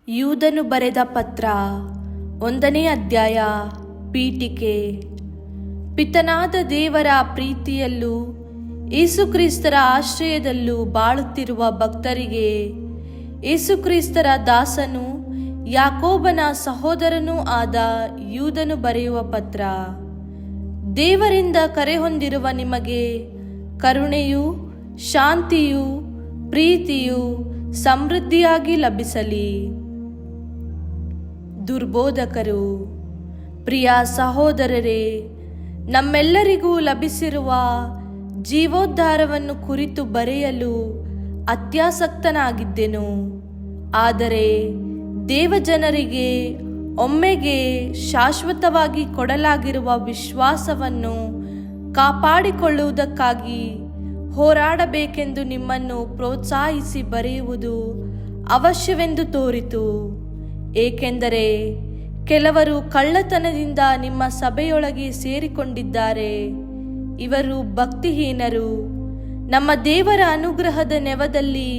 ಯೂದನು ಬರೆದ ಪತ್ರ 1ನೇ ಅಧ್ಯಾಯ. ಪೀಠಿಕೆ. ಪಿತನಾದ ದೇವರ ಪ್ರೀತಿಯಲ್ಲೂ ಯೇಸುಕ್ರಿಸ್ತರ ಆಶ್ರಯದಲ್ಲೂ ಬಾಳುತ್ತಿರುವ ಭಕ್ತರಿಗೆ ಯೇಸುಕ್ರಿಸ್ತರ ದಾಸನೂ ಯಾಕೋಬನ ಸಹೋದರನೂ ಆದ ಯೂದನು ಬರೆಯುವ ಪತ್ರ. ದೇವರಿಂದ ಕರೆಹೊಂದಿರುವ ನಿಮಗೆ ಕರುಣೆಯೂ ಶಾಂತಿಯೂ ಪ್ರೀತಿಯೂ ಸಮೃದ್ಧಿಯಾಗಿ ಲಭಿಸಲಿ. ದುರ್ಬೋಧಕರು. ಪ್ರಿಯ ಸಹೋದರರೇ, ನಮ್ಮೆಲ್ಲರಿಗೂ ಲಭಿಸಿರುವ ಜೀವೋದ್ಧಾರವನ್ನು ಕುರಿತು ಬರೆಯಲು ಅತ್ಯಾಸಕ್ತನಾಗಿದ್ದೆನು. ಆದರೆ ದೇವಜನರಿಗೆ ಒಮ್ಮೆಗೆ ಶಾಶ್ವತವಾಗಿ ಕೊಡಲಾಗಿರುವ ವಿಶ್ವಾಸವನ್ನು ಕಾಪಾಡಿಕೊಳ್ಳುವುದಕ್ಕಾಗಿ ಹೋರಾಡಬೇಕೆಂದು ನಿಮ್ಮನ್ನು ಪ್ರೋತ್ಸಾಹಿಸಿ ಬರೆಯುವುದು ಅವಶ್ಯವೆಂದು ತೋರಿತು. ಏಕೆಂದರೆ ಕೆಲವರು ಕಳ್ಳತನದಿಂದ ನಿಮ್ಮ ಸಭೆಯೊಳಗೆ ಸೇರಿಕೊಂಡಿದ್ದಾರೆ. ಇವರು ಭಕ್ತಿಹೀನರು, ನಮ್ಮ ದೇವರ ಅನುಗ್ರಹದ ನೆವದಲ್ಲಿ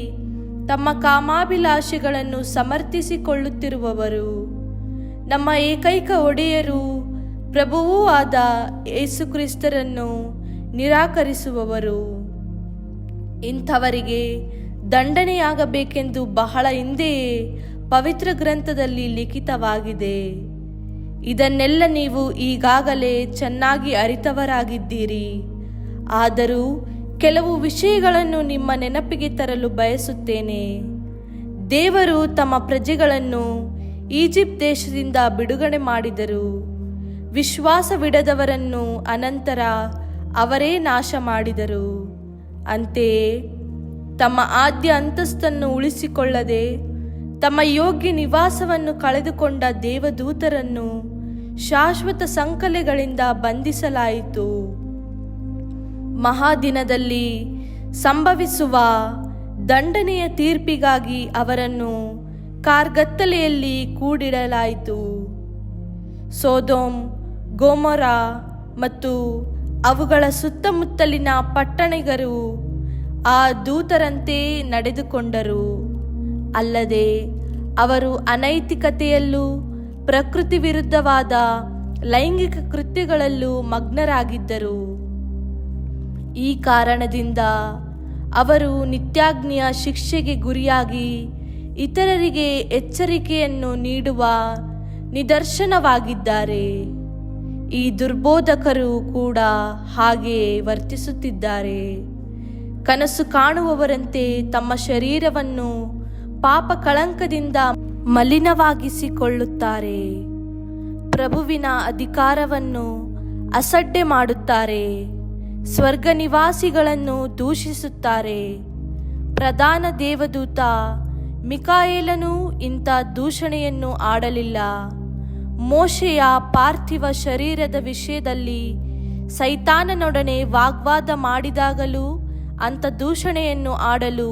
ತಮ್ಮ ಕಾಮಾಭಿಲಾಷೆಗಳನ್ನು ಸಮರ್ಥಿಸಿಕೊಳ್ಳುತ್ತಿರುವವರು, ನಮ್ಮ ಏಕೈಕ ಒಡೆಯರು ಪ್ರಭುವೂ ಆದ ಯೇಸುಕ್ರಿಸ್ತರನ್ನು ನಿರಾಕರಿಸುವವರು. ಇಂಥವರಿಗೆ ದಂಡನೆಯಾಗಬೇಕೆಂದು ಬಹಳ ಹಿಂದೆಯೇ ಪವಿತ್ರ ಗ್ರಂಥದಲ್ಲಿ ಲಿಖಿತವಾಗಿದೆ. ಇದನ್ನೆಲ್ಲ ನೀವು ಈಗಾಗಲೇ ಚೆನ್ನಾಗಿ ಅರಿತವರಾಗಿದ್ದೀರಿ. ಆದರೂ ಕೆಲವು ವಿಷಯಗಳನ್ನು ನಿಮ್ಮ ನೆನಪಿಗೆ ತರಲು ಬಯಸುತ್ತೇನೆ. ದೇವರು ತಮ್ಮ ಪ್ರಜೆಗಳನ್ನು ಈಜಿಪ್ಟ್ ದೇಶದಿಂದ ಬಿಡುಗಡೆ ಮಾಡಿದರು. ವಿಶ್ವಾಸವಿಡದವರನ್ನು ಅನಂತರ ಅವರೇ ನಾಶ ಮಾಡಿದರು. ಅಂತೆಯೇ ತಮ್ಮ ಆದ್ಯ ಅಂತಸ್ತನ್ನು ಉಳಿಸಿಕೊಳ್ಳದೆ ತಮ್ಮ ಯೋಗ್ಯ ನಿವಾಸವನ್ನು ಕಳೆದುಕೊಂಡ ದೇವದೂತರನ್ನು ಶಾಶ್ವತ ಸಂಕಲೆಗಳಿಂದ ಬಂಧಿಸಲಾಯಿತು. ಮಹಾದಿನದಲ್ಲಿ ಸಂಭವಿಸುವ ದಂಡನೆಯ ತೀರ್ಪಿಗಾಗಿ ಅವರನ್ನು ಕಾರ್ಗತ್ತಲೆಯಲ್ಲಿ ಕೂಡಿಡಲಾಯಿತು. ಸೊದೋಮ್, ಗೊಮೊರಾ ಮತ್ತು ಅವುಗಳ ಸುತ್ತಮುತ್ತಲಿನ ಪಟ್ಟಣಗಳು ಆ ದೂತರಂತೆ ನಡೆದುಕೊಂಡರು. ಅಲ್ಲದೆ ಅವರು ಅನೈತಿಕತೆಯಲ್ಲೂ ಪ್ರಕೃತಿ ವಿರುದ್ಧವಾದ ಲೈಂಗಿಕ ಕೃತ್ಯಗಳಲ್ಲೂ ಮಗ್ನರಾಗಿದ್ದರು. ಈ ಕಾರಣದಿಂದ ಅವರು ನಿತ್ಯಾಗ್ನಿಯ ಶಿಕ್ಷೆಗೆ ಗುರಿಯಾಗಿ ಇತರರಿಗೆ ಎಚ್ಚರಿಕೆಯನ್ನು ನೀಡುವ ನಿದರ್ಶನವಾಗಿದ್ದಾರೆ. ಈ ದುರ್ಬೋಧಕರು ಕೂಡ ಹಾಗೆಯೇ ವರ್ತಿಸುತ್ತಿದ್ದಾರೆ. ಕನಸು ಕಾಣುವವರಂತೆ ತಮ್ಮ ಶರೀರವನ್ನು ಪಾಪ ಕಳಂಕದಿಂದ ಮಲಿನವಾಗಿಸಿಕೊಳ್ಳುತ್ತಾರೆ. ಪ್ರಭುವಿನ ಅಧಿಕಾರವನ್ನು ಅಸಡ್ಡೆ ಮಾಡುತ್ತಾರೆ. ಸ್ವರ್ಗ ನಿವಾಸಿಗಳನ್ನು ದೂಷಿಸುತ್ತಾರೆ. ಪ್ರಧಾನ ದೇವದೂತ ಮಿಕಾಯೇಲನು ಇಂಥ ದೂಷಣೆಯನ್ನು ಆಡಲಿಲ್ಲ. ಮೋಶೆಯ ಪಾರ್ಥಿವ ಶರೀರದ ವಿಷಯದಲ್ಲಿ ಸೈತಾನನೊಡನೆ ವಾಗ್ವಾದ ಮಾಡಿದಾಗಲೂ ಅಂಥ ದೂಷಣೆಯನ್ನು ಆಡಲು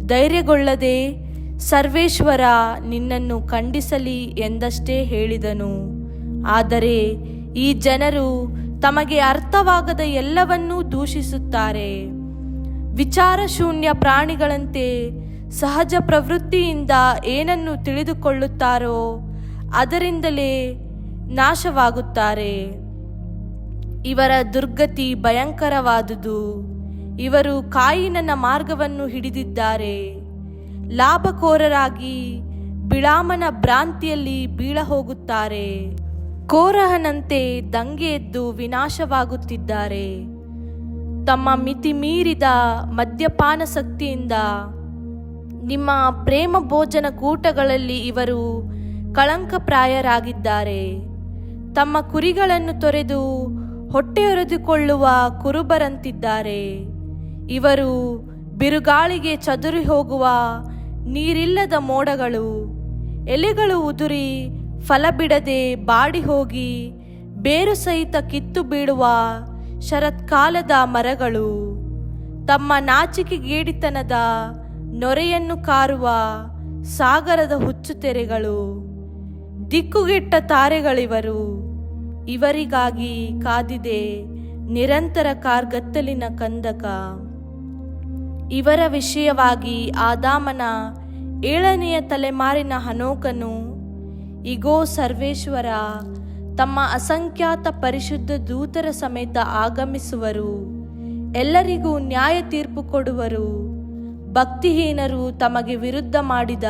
ಧೈರ್ಯಗೊಳ್ಳದೆ ಸರ್ವೇಶ್ವರ ನಿನ್ನನ್ನು ಖಂಡಿಸಲಿ ಎಂದಷ್ಟೇ ಹೇಳಿದನು. ಆದರೆ ಈ ಜನರು ತಮಗೆ ಅರ್ಥವಾಗದ ಎಲ್ಲವನ್ನೂ ದೂಷಿಸುತ್ತಾರೆ. ವಿಚಾರಶೂನ್ಯ ಪ್ರಾಣಿಗಳಂತೆ ಸಹಜ ಪ್ರವೃತ್ತಿಯಿಂದ ಏನನ್ನು ತಿಳಿದುಕೊಳ್ಳುತ್ತಾರೋ ಅದರಿಂದಲೇ ನಾಶವಾಗುತ್ತಾರೆ. ಇವರ ದುರ್ಗತಿ ಭಯಂಕರವಾದುದು. ಇವರು ಕಾಯಿನನ ಮಾರ್ಗವನ್ನು ಹಿಡಿದಿದ್ದಾರೆ. ಲಾಭಕೋರರಾಗಿ ಬಿಳಾಮನ ಭ್ರಾಂತಿಯಲ್ಲಿ ಬೀಳಹೋಗುತ್ತಾರೆ. ಕೋರಹನಂತೆ ದಂಗೆ ಎದ್ದು ವಿನಾಶವಾಗುತ್ತಿದ್ದಾರೆ. ತಮ್ಮ ಮಿತಿ ಮೀರಿದ ಮದ್ಯಪಾನಾಸಕ್ತಿಯಿಂದ ನಿಮ್ಮ ಪ್ರೇಮ ಭೋಜನ ಕೂಟಗಳಲ್ಲಿ ಇವರು ಕಳಂಕಪ್ರಾಯರಾಗಿದ್ದಾರೆ. ತಮ್ಮ ಕುರಿಗಳನ್ನು ತೊರೆದು ಹೊಟ್ಟೆಯೊರೆದುಕೊಳ್ಳುವ ಕುರುಬರಂತಿದ್ದಾರೆ. ಇವರು ಬಿರುಗಾಳಿಗೆ ಚದುರಿ ಹೋಗುವ ನೀರಿಲ್ಲದ ಮೋಡಗಳು, ಎಲೆಗಳು ಉದುರಿ ಫಲ ಬಿಡದೆ ಬಾಡಿ ಹೋಗಿ ಬೇರು ಸಹಿತ ಕಿತ್ತು ಬೀಳುವ ಶರತ್ಕಾಲದ ಮರಗಳು, ತಮ್ಮ ನಾಚಿಕೆಗೇಡಿತನದ ನೊರೆಯನ್ನು ಕಾರುವ ಸಾಗರದ ಹುಚ್ಚುತೆರೆಗಳು, ದಿಕ್ಕುಗೆಟ್ಟ ತಾರೆಗಳಿವರು. ಇವರಿಗಾಗಿ ಕಾದಿದೆ ನಿರಂತರ ಕಾರ್ಗತ್ತಲಿನ ಕಂದಕ. ಇವರ ವಿಷಯವಾಗಿ ಆದಾಮನ 7ನೆಯ ತಲೆಮಾರಿನ ಹನೋಕನು, ಇಗೋ ಸರ್ವೇಶ್ವರ ತಮ್ಮ ಅಸಂಖ್ಯಾತ ಪರಿಶುದ್ಧ ದೂತರ ಸಮೇತ ಆಗಮಿಸುವರು, ಎಲ್ಲರಿಗೂ ನ್ಯಾಯ ತೀರ್ಪು ಕೊಡುವರು. ಭಕ್ತಿಹೀನರು ತಮಗೆ ವಿರುದ್ಧ ಮಾಡಿದ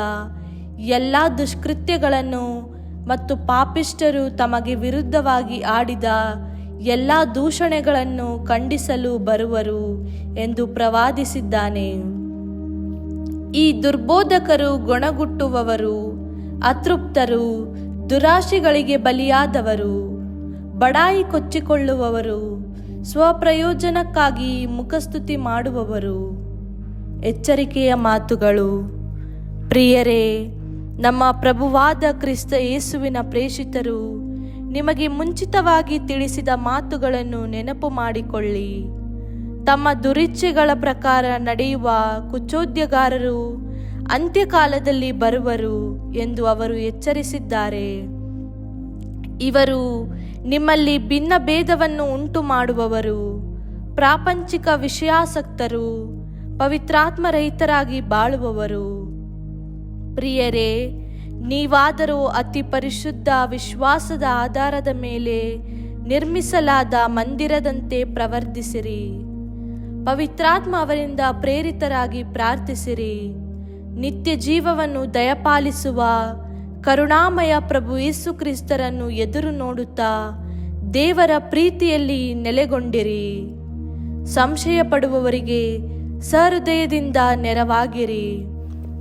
ಎಲ್ಲ ದುಷ್ಕೃತ್ಯಗಳನ್ನು ಮತ್ತು ಪಾಪಿಷ್ಠರು ತಮಗೆ ವಿರುದ್ಧವಾಗಿ ಆಡಿದ ಎಲ್ಲ ದೂಷಣೆಗಳನ್ನು ಖಂಡಿಸಲು ಬರುವರು ಎಂದು ಪ್ರವಾದಿಸಿದ್ದಾನೆ. ಈ ದುರ್ಬೋಧಕರು ಗೊಣಗುಟ್ಟುವವರು, ಅತೃಪ್ತರು, ದುರಾಶೆಗಳಿಗೆ ಬಲಿಯಾದವರು, ಬಡಾಯಿ ಕೊಚ್ಚಿಕೊಳ್ಳುವವರು, ಸ್ವಪ್ರಯೋಜನಕ್ಕಾಗಿ ಮುಖಸ್ತುತಿ ಮಾಡುವವರು. ಎಚ್ಚರಿಕೆಯ ಮಾತುಗಳು. ಪ್ರಿಯರೇ, ನಮ್ಮ ಪ್ರಭುವಾದ ಕ್ರಿಸ್ತ ಯೇಸುವಿನ ಪ್ರೇಷಿತರು ನಿಮಗೆ ಮುಂಚಿತವಾಗಿ ತಿಳಿಸಿದ ಮಾತುಗಳನ್ನು ನೆನಪು ಮಾಡಿಕೊಳ್ಳಿ. ತಮ್ಮ ದುರಿಚ್ಛೆಗಳ ಪ್ರಕಾರ ನಡೆಯುವ ಕುಚೋದ್ಯಗಾರರು ಅಂತ್ಯಕಾಲದಲ್ಲಿ ಬರುವರು ಎಂದು ಅವರು ಎಚ್ಚರಿಸಿದ್ದಾರೆ. ಇವರು ನಿಮ್ಮಲ್ಲಿ ಭಿನ್ನ ಭೇದವನ್ನು ಉಂಟು ಮಾಡುವವರು, ಪ್ರಾಪಂಚಿಕ ವಿಷಯಾಸಕ್ತರು, ಪವಿತ್ರಾತ್ಮರಹಿತರಾಗಿ ಬಾಳುವವರು. ಪ್ರಿಯರೇ, ನೀವಾದರೂ ಅತಿ ಪರಿಶುದ್ಧ ವಿಶ್ವಾಸದ ಆಧಾರದ ಮೇಲೆ ನಿರ್ಮಿಸಲಾದ ಮಂದಿರದಂತೆ ಪ್ರವರ್ತಿಸಿರಿ. ಪವಿತ್ರಾತ್ಮ ಅವರಿಂದ ಪ್ರೇರಿತರಾಗಿ ಪ್ರಾರ್ಥಿಸಿರಿ. ನಿತ್ಯ ಜೀವವನ್ನು ದಯಪಾಲಿಸುವ ಕರುಣಾಮಯ ಪ್ರಭು ಯೇಸು ಕ್ರಿಸ್ತರನ್ನು ಎದುರು ನೋಡುತ್ತಾ ದೇವರ ಪ್ರೀತಿಯಲ್ಲಿ ನೆಲೆಗೊಂಡಿರಿ. ಸಂಶಯ ಪಡುವವರಿಗೆ ಸಹೃದಯದಿಂದ ನೆರವಾಗಿರಿ.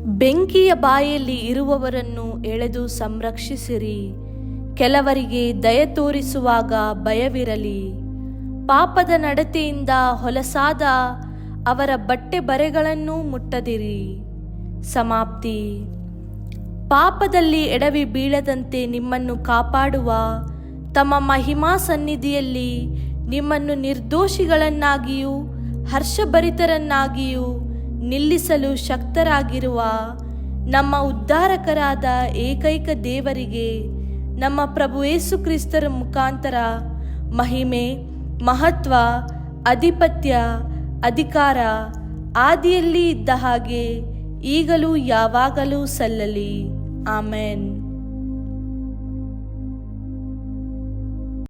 ಬೆಂಕಿಯ ಬಾಯಲ್ಲಿ ಇರುವವರನ್ನು ಎಳೆದು ಸಂರಕ್ಷಿಸಿರಿ. ಕೆಲವರಿಗೆ ದಯ ತೋರಿಸುವಾಗ ಭಯವಿರಲಿ. ಪಾಪದ ನಡತೆಯಿಂದ ಹೊಲಸಾದ ಅವರ ಬಟ್ಟೆ ಬರೆಗಳನ್ನೂ ಮುಟ್ಟದಿರಿ. ಸಮಾಪ್ತಿ. ಪಾಪದಲ್ಲಿ ಎಡವಿ ಬೀಳದಂತೆ ನಿಮ್ಮನ್ನು ಕಾಪಾಡುವ ತಮ್ಮ ಮಹಿಮಾ ಸನ್ನಿಧಿಯಲ್ಲಿ ನಿಮ್ಮನ್ನು ನಿರ್ದೋಷಿಗಳನ್ನಾಗಿಯೂ ಹರ್ಷಭರಿತರನ್ನಾಗಿಯೂ ನಿಲ್ಲಿಸಲು ಶಕ್ತರಾಗಿರುವ ನಮ್ಮ ಉದ್ಧಾರಕರಾದ ಏಕೈಕ ದೇವರಿಗೆ ನಮ್ಮ ಪ್ರಭು ಯೇಸು ಕ್ರಿಸ್ತರ ಮುಖಾಂತರ ಮಹಿಮೆ, ಮಹತ್ವ, ಅಧಿಪತ್ಯ, ಅಧಿಕಾರ ಆದಿಯಲ್ಲಿ ಇದ್ದ ಹಾಗೆ ಈಗಲೂ ಯಾವಾಗಲೂ ಸಲ್ಲಲಿ. ಆಮೆನ್.